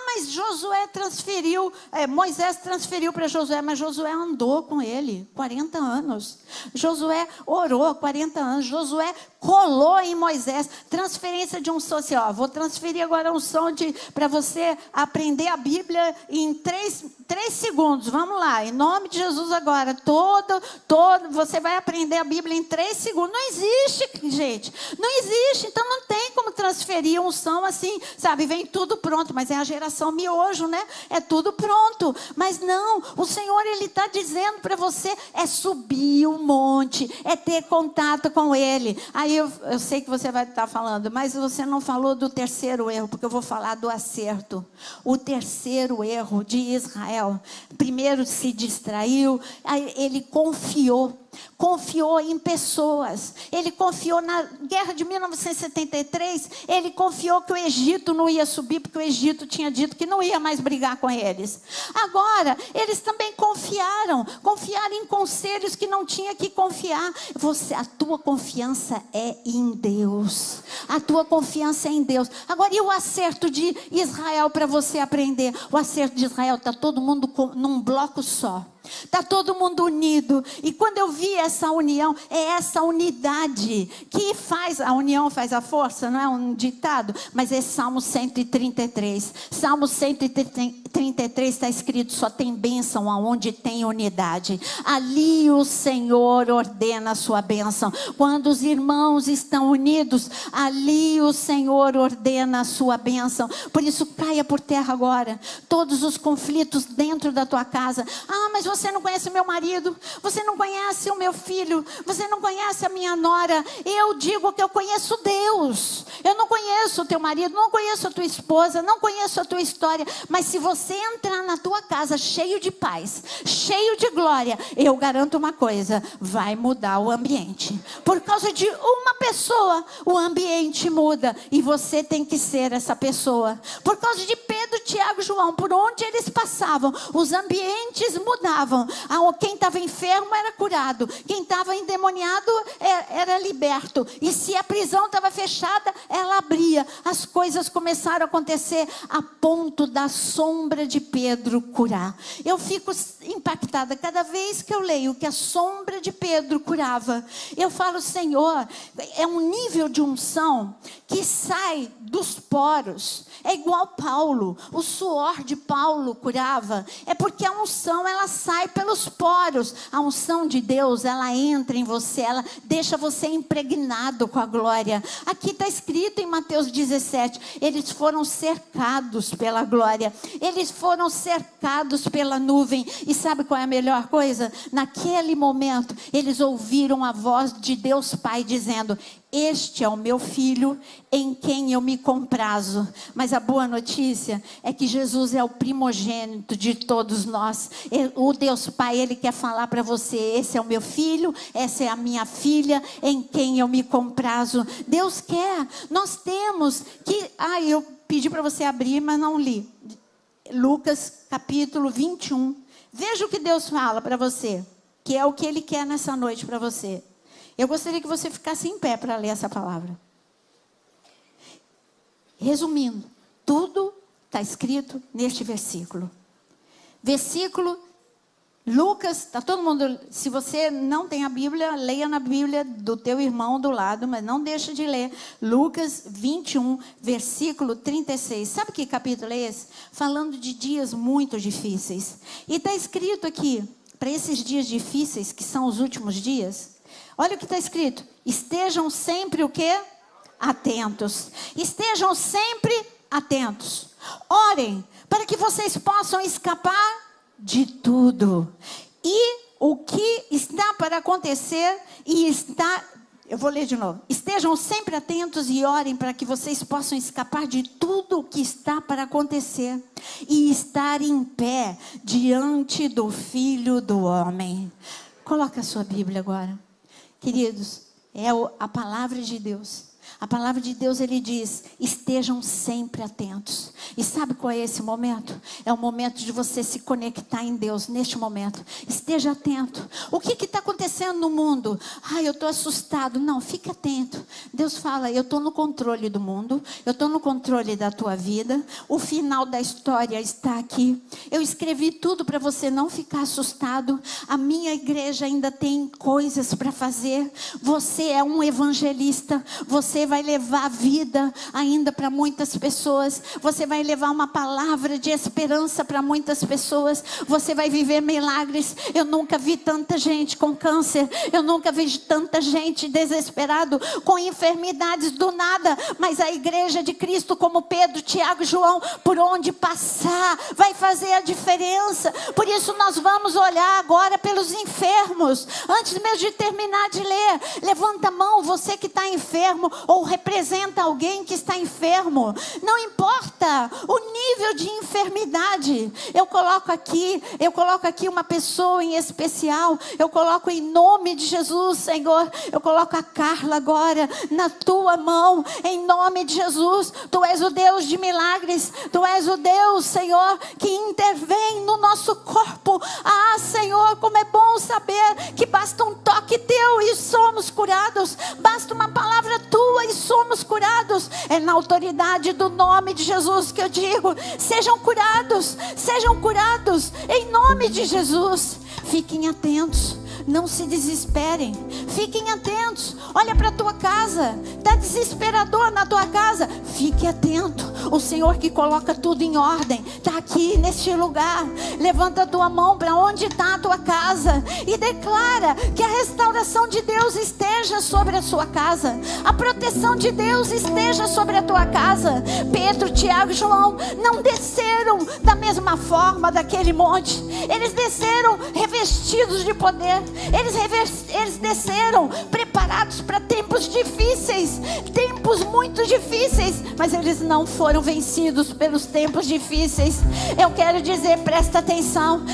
Mas Josué transferiu, Moisés transferiu para Josué, mas Josué andou com ele 40 anos. Josué orou 40 anos. Josué colou em Moisés. Transferência de unção, assim, vou transferir agora a unção para você aprender a Bíblia em 3 segundos. Vamos lá, em nome de Jesus agora. Você vai aprender a Bíblia em 3 segundos. Não existe, gente. Não existe, então não tem como transferir unção assim, sabe? Vem tudo pronto, mas é a geração miojo, né? É tudo pronto. Mas não, o Senhor, Ele está dizendo para você, é subir o monte, é ter contato com Ele. Aí eu sei que você vai estar falando, mas você não falou do terceiro erro, porque eu vou falar do acerto. O terceiro erro de Israel, primeiro se distraiu, aí ele confiou. confiou em pessoas. Ele confiou na guerra de 1973, ele confiou que o Egito não ia subir, porque o Egito tinha dito que não ia mais brigar com eles. Agora, eles também confiaram em conselhos que não tinha que confiar. A tua confiança é em Deus. A tua confiança é em Deus. Agora, e o acerto de Israel para você aprender? O acerto de Israel, está todo mundo num bloco só. Está todo mundo unido. E quando eu vi essa união, é essa unidade que faz, a união faz a força, não é um ditado? Mas é Salmo 133. Salmo 133 está escrito: só tem bênção aonde tem unidade. Ali o Senhor ordena a sua bênção. Quando os irmãos estão unidos, ali o Senhor ordena a sua bênção. Por isso, caia por terra agora todos os conflitos dentro da tua casa. Mas você não conhece meu marido, você não conhece o meu filho, você não conhece a minha nora. Eu digo que eu conheço Deus. Eu não conheço o teu marido, não conheço a tua esposa, não conheço a tua história. Mas se você entrar na tua casa cheio de paz, cheio de glória, eu garanto uma coisa: vai mudar o ambiente. Por causa de uma pessoa, o ambiente muda. E você tem que ser essa pessoa. Por causa de Pedro, Tiago e João, por onde eles passavam, os ambientes mudavam. Quem estava enfermo era curado. Quem estava endemoniado era liberto. E se a prisão estava fechada, ela abria. As coisas começaram a acontecer a ponto da sombra de Pedro curar. Eu fico impactada cada vez que eu leio que a sombra de Pedro curava. Eu falo: Senhor, é um nível de unção que sai dos poros. É igual Paulo. O suor de Paulo curava. É porque a unção, ela sai pelos poros. A unção de Deus, ela entra em você, ela deixa você impregnado com a glória. Aqui está escrito em Mateus 17: eles foram cercados pela glória, eles foram cercados pela nuvem. E sabe qual é a melhor coisa? Naquele momento, eles ouviram a voz de Deus Pai dizendo: este é o meu filho em quem eu me comprazo. Mas a boa notícia é que Jesus é o primogênito de todos nós. O Deus Pai, Ele quer falar para você: esse é o meu filho, essa é a minha filha em quem eu me comprazo. Deus quer. Nós temos que... eu pedi para você abrir, mas não li. Lucas capítulo 21. Veja o que Deus fala para você, que é o que Ele quer nessa noite para você. Eu gostaria que você ficasse em pé para ler essa palavra. Resumindo, tudo está escrito neste versículo. Lucas, está todo mundo... Se você não tem a Bíblia, leia na Bíblia do teu irmão do lado, mas não deixa de ler. Lucas 21, versículo 36. Sabe que capítulo é esse? Falando de dias muito difíceis. E está escrito aqui, para esses dias difíceis, que são os últimos dias... Olha o que está escrito: estejam sempre o quê? Atentos. Estejam sempre atentos. Orem para que vocês possam escapar de tudo. E o que está para acontecer eu vou ler de novo. Estejam sempre atentos e orem para que vocês possam escapar de tudo o que está para acontecer e estar em pé diante do Filho do Homem. Coloca a sua Bíblia agora. Queridos, é a palavra de Deus. A palavra de Deus, Ele diz: estejam sempre atentos. E sabe qual é esse momento? É o momento de você se conectar em Deus. Neste momento, esteja atento. O que está acontecendo no mundo? Eu estou assustado. Não, fique atento. Deus fala: eu estou no controle do mundo, eu estou no controle da tua vida. O final da história está aqui. Eu escrevi tudo para você não ficar assustado. A minha igreja ainda tem coisas para fazer. Você é um evangelista. Você vai levar vida ainda para muitas pessoas. Você vai levar uma palavra de esperança para muitas pessoas. Você vai viver milagres. Eu nunca vi tanta gente com câncer. Eu nunca vi tanta gente desesperado com enfermidades do nada. Mas a igreja de Cristo, como Pedro, Tiago e João, por onde passar, vai fazer a diferença. Por isso nós vamos olhar agora pelos enfermos. Antes mesmo de terminar de ler, levanta a mão, você que está enfermo. ou representa alguém que está enfermo. Não importa o nível de enfermidade. Eu coloco aqui uma pessoa em especial. Eu coloco em nome de Jesus, Senhor. Eu coloco a Carla agora na tua mão, em nome de Jesus. Tu és o Deus de milagres. Tu és o Deus, Senhor, que intervém no nosso corpo. Senhor, como é bom saber que basta um toque teu e somos curados. Basta uma palavra tua e somos curados. É na autoridade do nome de Jesus que eu digo: sejam curados, em nome de Jesus. Fiquem atentos, não se desesperem, fiquem atentos. Olha para a tua casa, está desesperador na tua casa, fique atento. O Senhor que coloca tudo em ordem está aqui neste lugar. Levanta a tua mão para onde está a tua casa e declara que a restauração de Deus esteja sobre a sua casa, a proteção de Deus esteja sobre a tua casa. Pedro, Tiago e João não desceram da mesma forma daquele monte. Eles desceram revestidos de poder. Eles desceram preparados para tempos difíceis, tempos muito difíceis, mas eles não foram vencidos pelos tempos difíceis. Eu quero dizer, presta atenção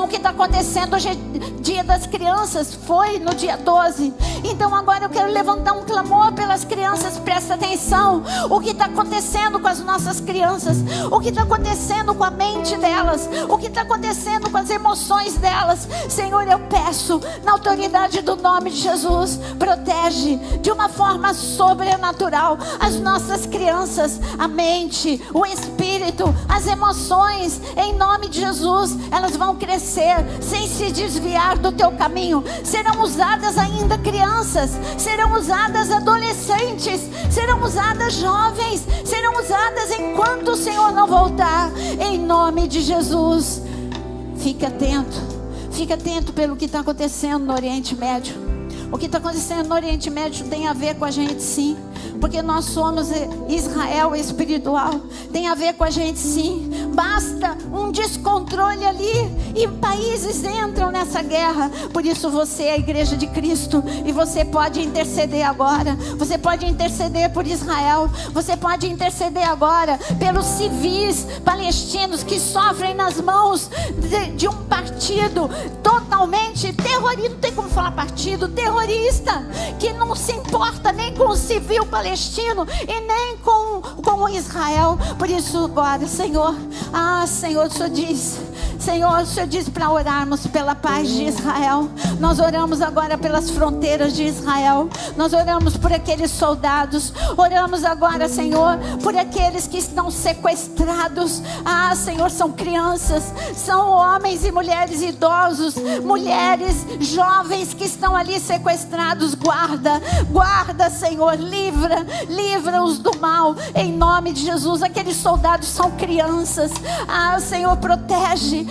o que está acontecendo. Hoje é dia das crianças, foi no dia 12, então agora eu quero levantar um clamor pelas crianças. Presta atenção o que está acontecendo com as nossas crianças, o que está acontecendo com a mente delas, o que está acontecendo com as emoções delas. Senhor, eu peço, na autoridade do nome de Jesus, protege de uma forma sobrenatural as nossas crianças, a mente, o espírito, as emoções. Em nome de Jesus, elas vão crescer sem se desviar do teu caminho. Serão usadas ainda crianças, serão usadas adolescentes, serão usadas jovens, serão usadas enquanto o Senhor não voltar. Em nome de Jesus, fique atento pelo que está acontecendo no Oriente Médio. O que está acontecendo no Oriente Médio tem a ver com a gente, sim, porque nós somos Israel espiritual. Tem a ver com a gente, sim. Basta um descontrole ali e países entram nessa guerra. Por isso você é a igreja de Cristo e você pode interceder agora. Você pode interceder por Israel. Você pode interceder agora pelos civis palestinos que sofrem nas mãos de um partido totalmente terrorista. Não tem como falar partido, terrorista, que não se importa nem com o civil palestino e nem com Israel. Por isso agora, Senhor, Senhor, o Senhor diz para orarmos pela paz de Israel. Nós oramos agora pelas fronteiras de Israel. Nós oramos por aqueles soldados. Oramos agora, Senhor, por aqueles que estão sequestrados. Senhor, são crianças, são homens e mulheres idosos, mulheres jovens que estão ali sequestrados. Guarda, Senhor, livra-os do mal, em nome de Jesus. Aqueles soldados são crianças. Senhor, protege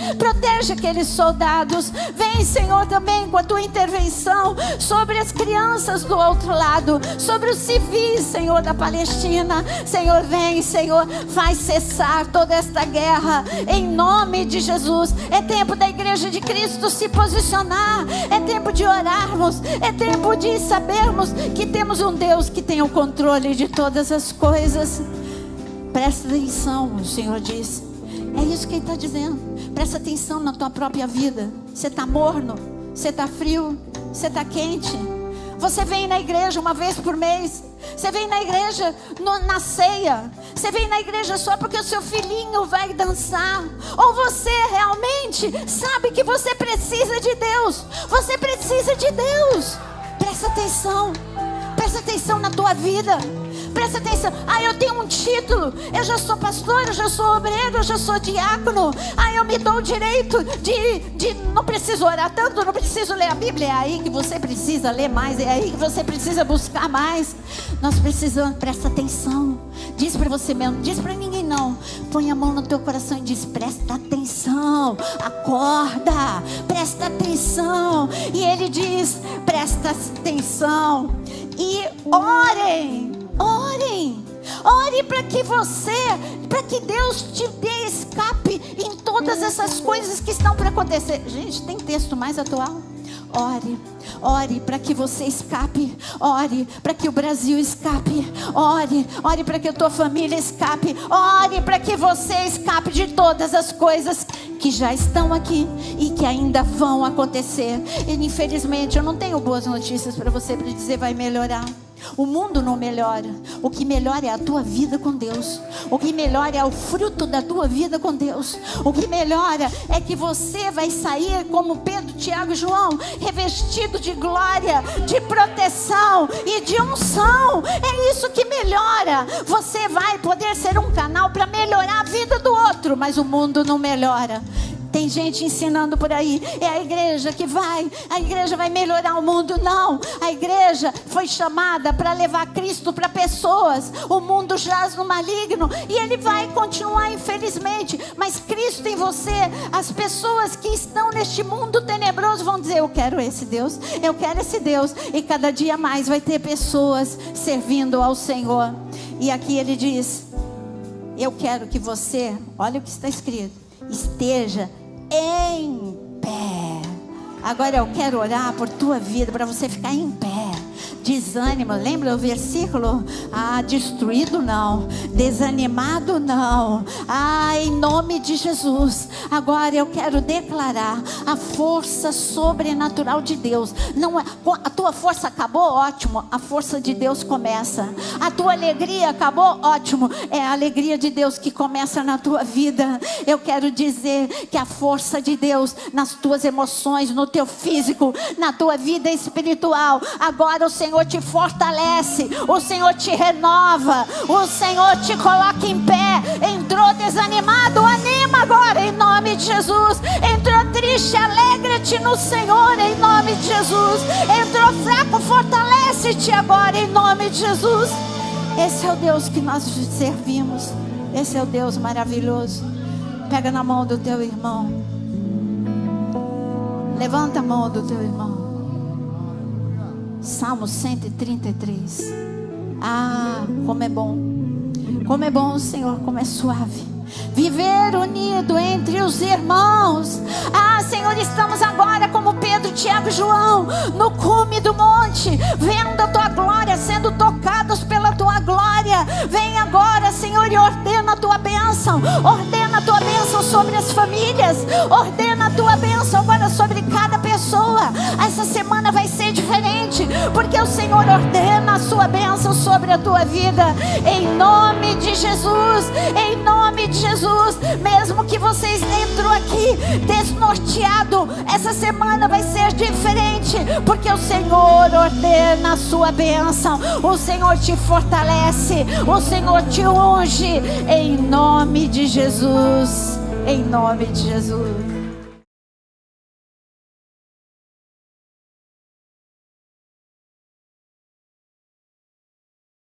aqueles soldados. Vem, Senhor, também com a tua intervenção sobre as crianças do outro lado, sobre os civis, Senhor, da Palestina. Senhor, vem, Senhor, faz cessar toda esta guerra, em nome de Jesus. É tempo da igreja de Cristo se posicionar, é tempo de orarmos, é tempo de sabermos que temos um Deus que tem o controle de todas as coisas. Presta atenção, o Senhor diz. É isso que Ele está dizendo. Presta atenção na tua própria vida. Você está morno? Você está frio? Você está quente? Você vem na igreja uma vez por mês? Você vem na igreja na ceia? Você vem na igreja só porque o seu filhinho vai dançar? Ou você realmente sabe que você precisa de Deus? Você precisa de Deus. Presta atenção na tua vida. Presta atenção. Eu tenho um título, eu já sou pastor, eu já sou obreiro, eu já sou diácono. Eu me dou o direito de não preciso orar tanto, não preciso ler a Bíblia. É aí que você precisa ler mais, é aí que você precisa buscar mais. Nós precisamos, presta atenção. Diz para você mesmo, diz para ninguém não. Põe a mão no teu coração e diz: presta atenção, acorda, presta atenção. E ele diz: presta atenção e ore para que Deus te dê escape em todas essas coisas que estão para acontecer. Gente, tem texto mais atual? Ore, ore para que você escape. Ore para que o Brasil escape. Ore para que a tua família escape. Ore para que você escape de todas as coisas que já estão aqui e que ainda vão acontecer. E infelizmente eu não tenho boas notícias para você para dizer vai melhorar. O mundo não melhora. O que melhora é a tua vida com Deus. O que melhora é o fruto da tua vida com Deus. O que melhora é que você vai sair como Pedro, Tiago e João, revestido de glória, de proteção e de unção. É isso que melhora. Você vai poder ser um canal para melhorar a vida do outro, mas o mundo não melhora. Tem gente ensinando por aí, é a igreja vai melhorar o mundo. Não, a igreja foi chamada para levar Cristo para pessoas. O mundo jaz no maligno e ele vai continuar, infelizmente, mas Cristo em você, as pessoas que estão neste mundo tenebroso vão dizer: eu quero esse Deus, eu quero esse Deus. E cada dia mais vai ter pessoas servindo ao Senhor. E aqui ele diz: eu quero que você, olha o que está escrito, esteja em pé. Agora eu quero orar por tua vida, para você ficar em pé. Desânimo, lembra o versículo? Destruído não, desanimado não. Em nome de Jesus. Agora eu quero declarar a força sobrenatural de Deus. Não é, a tua força acabou, ótimo, a força de Deus começa. A tua alegria acabou, ótimo, é a alegria de Deus que começa na tua vida. Eu quero dizer que a força de Deus nas tuas emoções, no teu físico, na tua vida espiritual, agora o Senhor te fortalece, o Senhor te renova, o Senhor te coloca em pé. Entrou desanimado, anima agora em nome de Jesus. Entrou triste, alegra-te no Senhor em nome de Jesus. Entrou fraco, fortalece-te agora em nome de Jesus. Esse é o Deus que nós servimos. Esse é o Deus maravilhoso. Pega na mão do teu irmão, levanta a mão do teu irmão. Salmo 133. Como é bom. Como é bom, Senhor, como é suave viver unido entre os irmãos. Senhor, estamos agora como Pedro, Tiago e João, no cume do monte, vendo a tua glória, sendo tocados pela tua glória. Vem agora, Senhor, e ordena a tua bênção. Ordena a tua bênção sobre as famílias. Ordena a tua bênção agora sobre cada pessoa. Essa semana vai ser diferente, porque o Senhor ordena a sua bênção sobre a tua vida. Em nome de Jesus. Em nome de Jesus. Mesmo que vocês entram aqui desnorteado, essa semana vai ser diferente, porque o Senhor ordena a sua bênção. O Senhor te fortalece, o Senhor te unge. Em nome de Jesus. Em nome de Jesus.